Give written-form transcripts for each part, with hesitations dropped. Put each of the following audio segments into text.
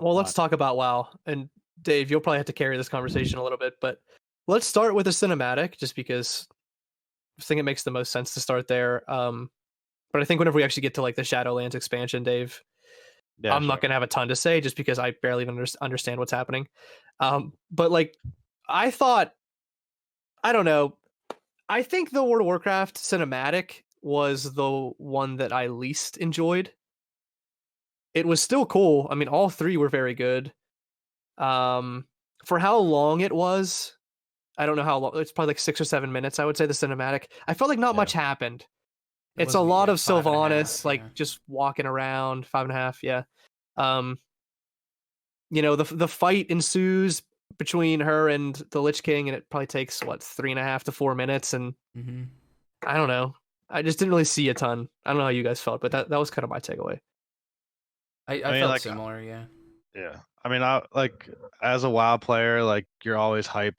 Well, let's But talk about WoW. And Dave, you'll probably have to carry this conversation a little bit, but let's start with the cinematic, just because I think it makes the most sense to start there. But I think whenever we actually get to like the Shadowlands expansion, Dave, yeah, I'm not sure. going to have a ton to say just because I barely even understand what's happening. But like, I thought, I don't know, I think the World of Warcraft cinematic was the one that I least enjoyed. It was still cool. I mean, all three were very good. Um, for how long it was, I don't know how long. It's probably like 6 or 7 minutes. I would say the cinematic. I felt like not Yeah. much happened. It It's a wasn't, lot yeah, of 5.5, Sylvanas, like yeah. just walking around. 5.5, yeah. Um, the fight ensues between her and the Lich King, and it probably takes what 3.5 to 4 minutes, and Mm-hmm. I don't know. I just didn't really see a ton. I don't know how you guys felt, but that was kind of my takeaway. I I mean, felt like, similar, yeah. yeah. I mean, I like as a WoW player, like you're always hyped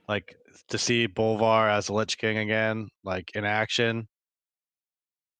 like to see Bolvar as a Lich King again, like in action.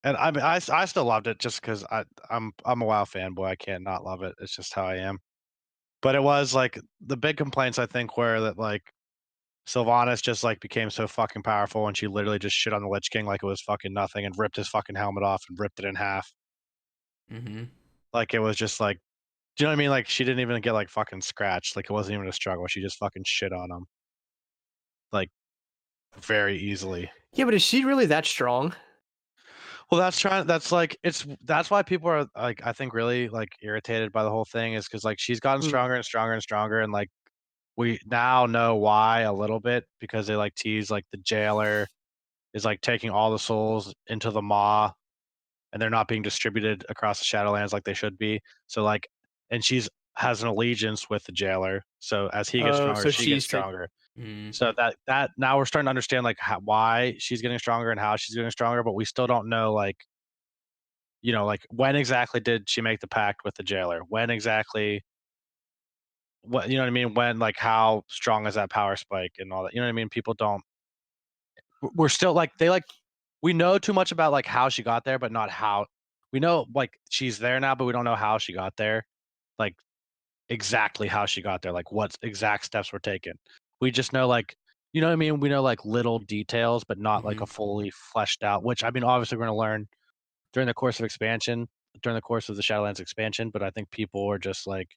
And I mean, I still loved it just because I'm a WoW fanboy. I can't not love it. It's just how I am. But it was like the big complaints I think were that like Sylvanas just like became so fucking powerful and she literally just shit on the Lich King like it was fucking nothing and ripped his fucking helmet off and ripped it in half. Mm-hmm. Like it was just like, do you know what I mean? Like she didn't even get like fucking scratched. Like it wasn't even a struggle. She just fucking shit on him like very easily. Yeah, but is she really that strong? Well, that's why people are like I think really like irritated by the whole thing is because like she's gotten Mm. stronger and stronger and stronger and like we now know why a little bit because they like tease like the jailer is like taking all the souls into the maw and they're not being distributed across the Shadowlands like they should be. So like, and she's has an allegiance with the jailer. So as he gets Oh, stronger, so she gets she's taking. stronger. Mm-hmm. So that now we're starting to understand like why she's getting stronger and how she's getting stronger, but we still don't know like like when exactly did she make the pact with the jailer? When exactly what you know what I mean? When like how strong is that power spike and all that? You know what I mean? People don't we're still like they like we know too much about like how she got there, but not how we know like she's there now, but we don't know how she got there. Like exactly how she got there, like what exact steps were taken. We just know like you know what I mean? We know like little details, but not like Mm-hmm. a fully fleshed out, which I mean obviously we're gonna learn during the course of expansion, during the course of the Shadowlands expansion, but I think people were just like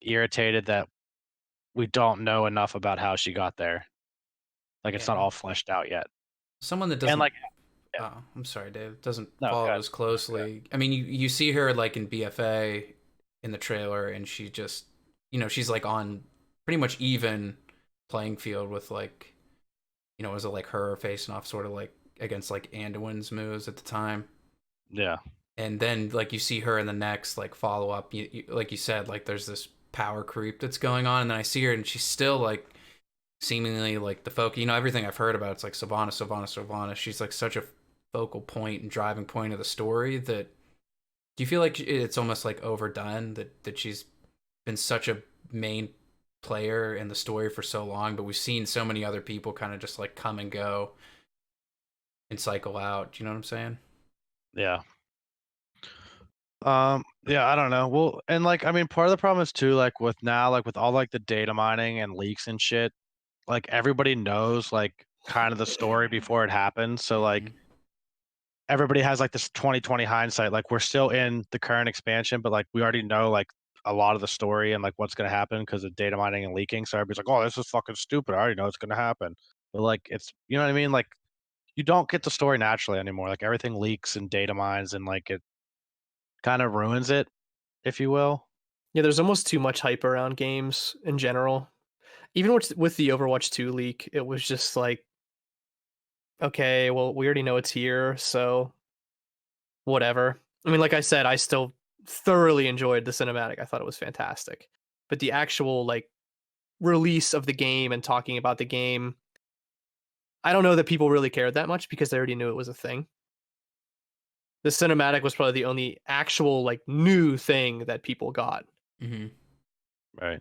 irritated that we don't know enough about how she got there. Like it's not Yeah. all fleshed out yet. Someone that And doesn't, like yeah, oh, I'm sorry, Dave, doesn't no, follow God, as closely. I mean, you see her like in BFA in the trailer, and she just, she's like on pretty much even playing field with like, was it like her facing off sort of like against like Anduin's moves at the time? yeah, And then like you see her in the next like follow up, like you said, like there's this power creep that's going on, and then I see her and she's still like seemingly like the focus. Everything I've heard about it's like Sylvana, Sylvana, Sylvana. She's like such a focal point and driving point of the story that do you feel like it's almost like overdone that she's been such a main player in the story for so long, but we've seen so many other people kind of just like come and go and cycle out. Do you know what I'm saying? yeah. Yeah, I don't know. Well, and like I mean, part of the problem is too, like with now, like with all like the data mining and leaks and shit, like everybody knows like kind of the story before it happens. So like Mm-hmm. everybody has like this 2020 hindsight. Like we're still in the current expansion, but like we already know like a lot of the story and like what's gonna happen because of data mining and leaking. So everybody's like, oh, this is fucking stupid. I already know it's gonna happen. But like it's you know what I mean? Like you don't get the story naturally anymore. Like everything leaks and data mines and like it kind of ruins it, if you will. Yeah, there's almost too much hype around games in general. Even with the Overwatch 2 leak, it was just like, okay, well, we already know it's here, so whatever. I mean, like I said, I still thoroughly enjoyed the cinematic. I thought it was fantastic. But the actual like release of the game and talking about the game, I don't know that people really cared that much because they already knew it was a thing. The cinematic was probably the only actual like new thing that people got. Mm-hmm. Right.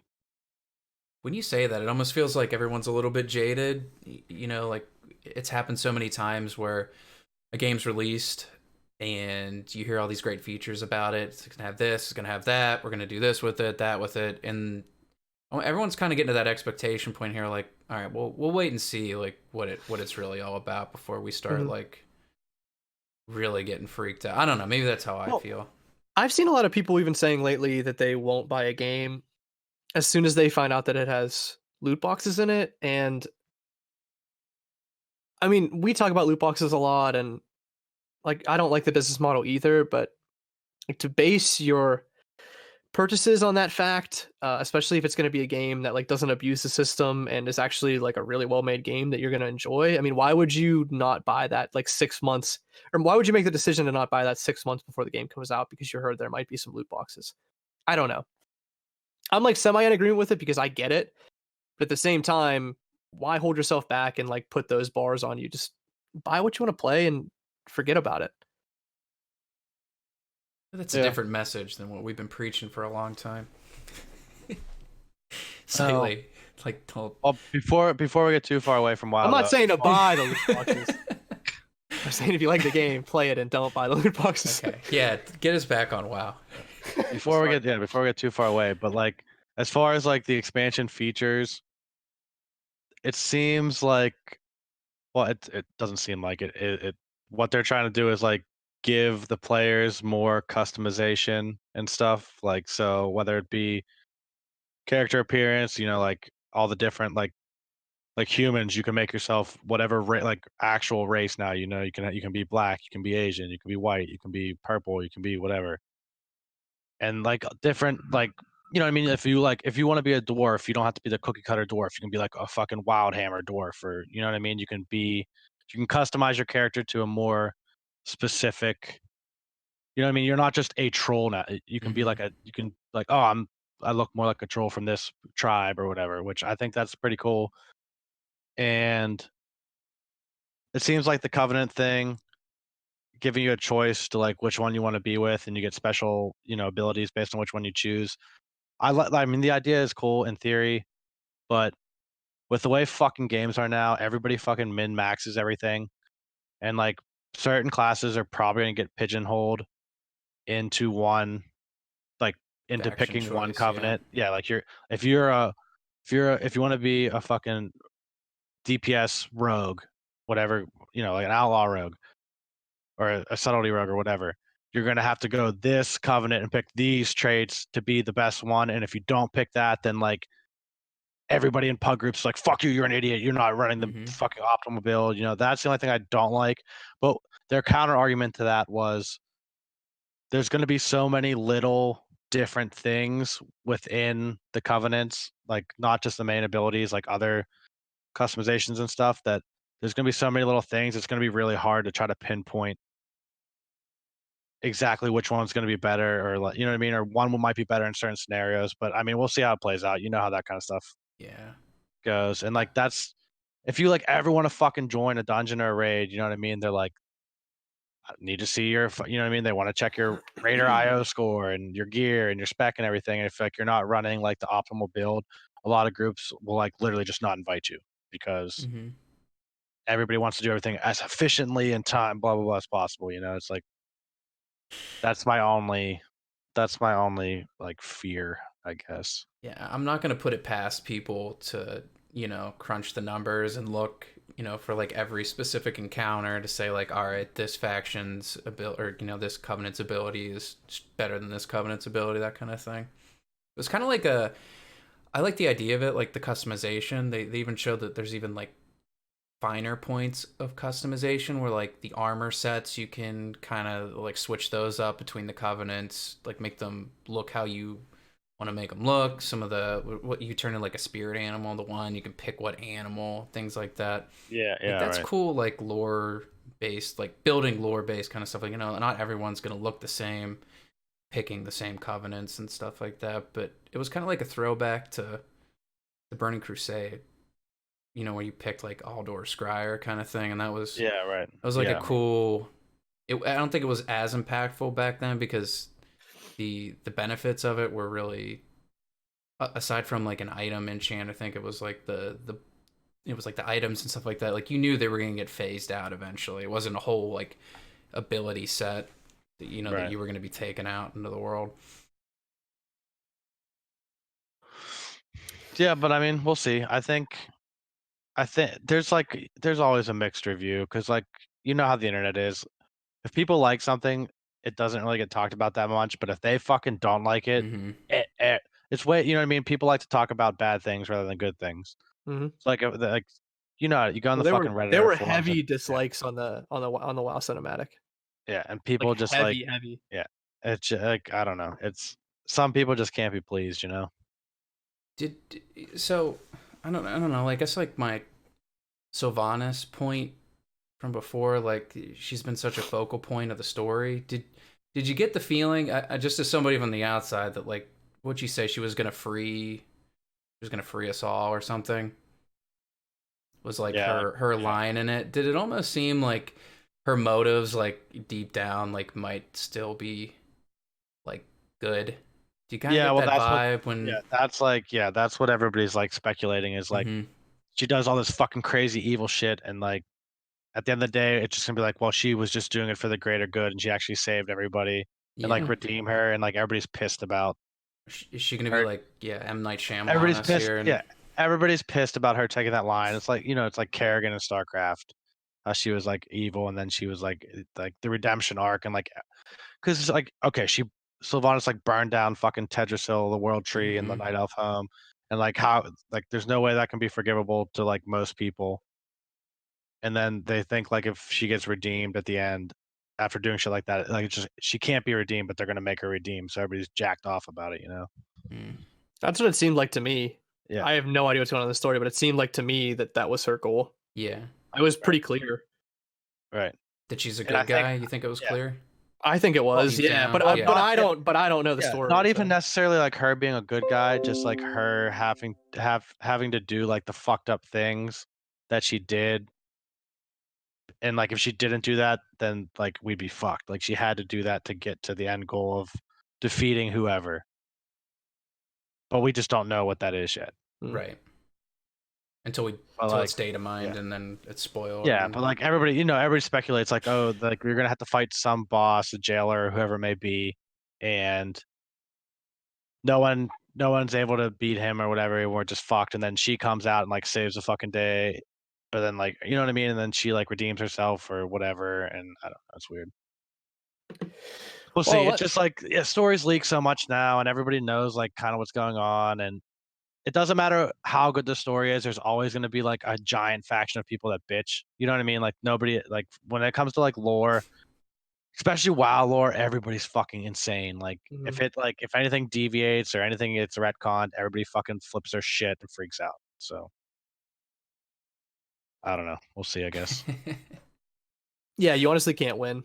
When you say that, it almost feels like everyone's a little bit jaded. Like it's happened so many times where a game's released and you hear all these great features about it. It's gonna have this, it's gonna have that. We're gonna do this with it, that with it, and everyone's kind of getting to that expectation point here. Like, all right, well, we'll wait and see like what it's really all about before we start like really getting freaked out. I don't know. Maybe that's how I feel. I've seen a lot of people even saying lately that they won't buy a game as soon as they find out that it has loot boxes in it. And I mean, we talk about loot boxes a lot, and like I don't like the business model either, but like to base your purchases on that fact, especially if it's going to be a game that like doesn't abuse the system and is actually like a really well made game that you're going to enjoy. I mean, why would you not buy that like 6 months, or why would you make the decision to not buy that 6 months before the game comes out because you heard there might be some loot boxes? I don't know. I'm like semi in agreement with it because I get it, but at the same time, why hold yourself back and like put those bars on you? Just buy what you want to play and forget about it. That's a different message than what we've been preaching for a long time. Slightly, like told. Well, before we get too far away from WoW, I'm not saying to buy the loot boxes. I'm saying if you like the game, play it and don't buy the loot boxes. Okay. Yeah, get us back on WoW. Before we get too far away, but like as far as like the expansion features, it seems like, well, it doesn't seem like it what they're trying to do is like give the players more customization and stuff, like, so whether it be character appearance, like all the different like humans, you can make yourself whatever like actual race now, you can be black, you can be Asian, you can be white, you can be purple, you can be whatever. And like different, like, what I mean, if you want to be a dwarf, you don't have to be the cookie cutter dwarf, you can be like a fucking wild hammer dwarf, or what I mean, you can customize your character to a more specific, what I mean, you're not just a troll now, you can be like oh, I look more like a troll from this tribe or whatever, which I think that's pretty cool. And it seems like the Covenant thing, giving you a choice to like which one you want to be with, and you get special, abilities based on which one you choose. I mean, the idea is cool in theory, but with the way fucking games are now, everybody fucking min maxes everything, and like certain classes are probably gonna get pigeonholed into one, like into Faction picking one choice, Covenant. Yeah, like if you want to be a fucking DPS rogue, whatever, like an outlaw rogue or a subtlety rogue or whatever, you're going to have to go this Covenant and pick these traits to be the best one. And if you don't pick that, then like everybody in pug groups is like, fuck you, you're an idiot, you're not running the fucking optimal build. That's the only thing I don't like. But their counter argument to that was there's going to be so many little different things within the Covenants, like not just the main abilities, like other customizations and stuff, that there's going to be so many little things, it's going to be really hard to try to pinpoint exactly which one's going to be better, or like, you know what I mean, or one might be better in certain scenarios. But I mean, we'll see how it plays out. You know how that kind of stuff goes. And like, that's, if you like ever want to fucking join a dungeon or a raid, you know what I mean, they're like, I need to see your, you know what I mean, they want to check your raider IO score and your gear and your spec and everything. And if like you're not running like the optimal build, a lot of groups will like literally just not invite you, because everybody wants to do everything as efficiently and time blah blah blah as possible. It's like, that's my only like fear, I guess. Yeah, I'm not gonna put it past people to crunch the numbers and look for like every specific encounter to say like, all right, this faction's ability, or this Covenant's ability is better than this Covenant's ability, that kind of thing. It was kind of like I like the idea of it, like the customization. They even showed that there's even like finer points of customization where like the armor sets, you can kind of like switch those up between the Covenants, like make them look how you want to make them look. Some of what you turn in like a spirit animal, the one you can pick what animal, things like that. Yeah, like, that's right. Cool, like lore based, like building lore based kind of stuff. Like, not everyone's gonna look the same, picking the same Covenants and stuff like that. But it was kind of like a throwback to the Burning Crusade, where you picked like Aldor Scryer kind of thing, and that was right. It was like a cool. I don't think it was as impactful back then because the benefits of it were really, aside from like an item enchant, I think it was like it was like the items and stuff like that. Like you knew they were gonna get phased out eventually. It wasn't a whole like ability set that you know that Right. you were going to be taken out into the world. Yeah, but I mean, we'll see. I think there's always a mixed review because like you know how the internet is. If people like something, it doesn't really get talked about that much. But if they fucking don't like it, Mm-hmm. it's way you know what I mean. People like to talk about bad things rather than good things. Hmm. It's like you know you go on Well, the fucking there Reddit or were forums and heavy dislikes on the WoW cinematic, yeah, and like people just like heavy. yeah, like I don't know. It's some people just can't be pleased, you know. Did so? I don't know. I guess like my Sylvanas point from before, like she's been such a focal point of the story. Did you get the feeling, just as somebody from the outside, that like what'd you say she was gonna free us all or something? Was like Yeah, her line in it. Did it almost seem like her motives, like deep down, like might still be like good? Do you kind of yeah. get Well, that that's what. vibe when? Yeah, that's what everybody's like speculating is like Mm-hmm. she does all this fucking crazy evil shit and like at the end of the day it's just gonna be like well she was just doing it for the greater good and she actually saved everybody and like Yeah. redeem her and like everybody's pissed about Is she gonna be her. like, yeah, M. Night Shyamalan Everybody's us pissed. here? And Yeah, everybody's pissed about her taking that line. It's like you know it's like Kerrigan in StarCraft. She was like evil and then she was like the redemption arc and like because it's like okay Sylvanas like burned down fucking Tedrasil, the World Tree, and the mm-hmm. Night Elf home, and like how like there's no way that can be forgivable to like most people. And then they think like if she gets redeemed at the end after doing shit like that, like it's just she can't be redeemed, but they're gonna make her redeemed, so everybody's jacked off about it, you know? Mm. That's what it seemed like to me. Yeah, I have no idea what's going on in the story, but it seemed like to me that that was her goal. Yeah, It was right, pretty clear. right. that she's a And I good think guy. You think it was yeah, clear I think it well, was, deep yeah. down? But Yeah. but I don't know the yeah, story. not even So necessarily like her being a good guy, just like her having to do like the fucked up things that she did. And like if she didn't do that, then like we'd be fucked. Like she had to do that to get to the end goal of defeating whoever. But we just don't know what that is yet. mm. Right. Until But like it's data mined yeah. and then it's spoiled. Yeah, And but like everybody, you know, everybody speculates like, oh, like we're gonna have to fight some boss, a jailer, whoever it may be, and no one's able to beat him or whatever, and we're just fucked. And then she comes out and like saves the fucking day, but then like you know what I mean, and then she like redeems herself or whatever, and I don't know, it's weird. We'll see. Well, It's just like yeah, stories leak so much now, and everybody knows like kind of what's going on, and it doesn't matter how good the story is. There's always going to be like a giant faction of people that bitch. You know what I mean? Like nobody like when it comes to like lore, especially WoW lore, everybody's fucking insane. Like mhm. if anything deviates or anything gets retconned, everybody fucking flips their shit and freaks out. So I don't know. We'll see, I guess. Yeah, you honestly can't win.